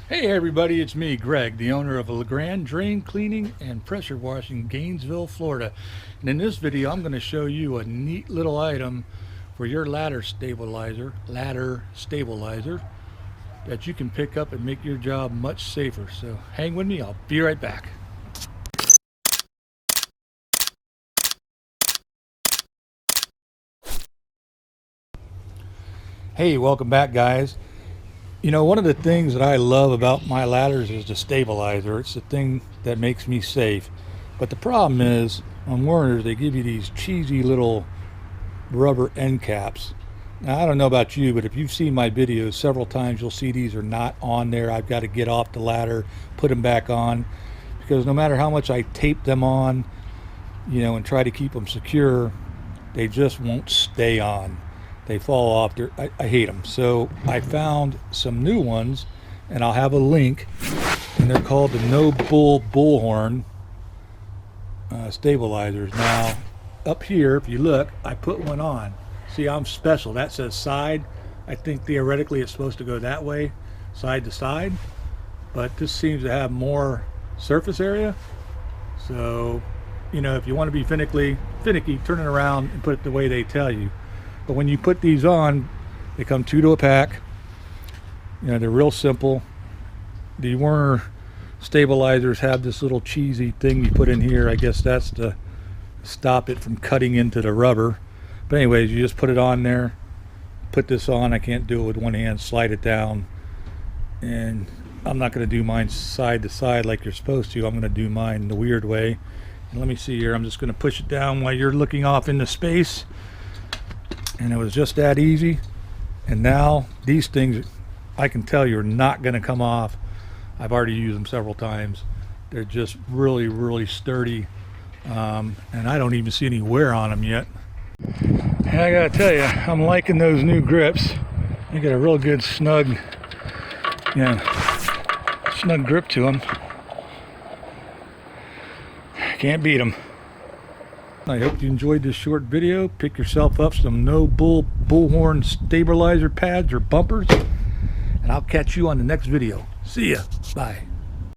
Hey everybody, it's me, Greg, the owner of LeGrand Drain Cleaning and Pressure Washing, Gainesville, Florida. And in this video, I'm going to show you a neat little item for your ladder stabilizer that you can pick up and make your job much safer. So hang with me, I'll be right back. Hey, welcome back, guys. You know, one of the things that I love about my ladders is the stabilizer. It's the thing that makes me safe. But the problem is, on Werner's, they give you these cheesy little rubber end caps. Now, I don't know about you, but if you've seen my videos several times, you'll see these are not on there. I've got to get off the ladder, put them back on, because no matter how much I tape them on, you know, and try to keep them secure, they just won't stay on. They fall off. I hate them. So I found some new ones, and I'll have a link, and they're called the Bullhorn stabilizers. Now, up here, if you look, I put one on. See, I'm special. That says side. I think theoretically it's supposed to go that way, side to side, but this seems to have more surface area. So, you know, if you want to be finicky, turn it around and put it the way they tell you. But when you put these on, they come 2 to a pack. You know, they're real simple. The Werner stabilizers have this little cheesy thing you put in here. I guess that's to stop it from cutting into the rubber. But anyways, you just put it on there. Put this on. I can't do it with one hand. Slide it down. And I'm not going to do mine side to side like you're supposed to. I'm going to do mine the weird way. And let me see here. I'm just going to push it down while you're looking off into space. And it was just that easy. And now these things, I can tell you, are not going to come off. I've already used them several times. They're just really, really sturdy. And I don't even see any wear on them yet. And I gotta tell you, I'm liking those new grips. They get a real good snug grip to them. Can't beat them. I hope you enjoyed this short video. Pick yourself up some Bullhorn stabilizer pads or bumpers, and I'll catch you on the next video. See ya. Bye.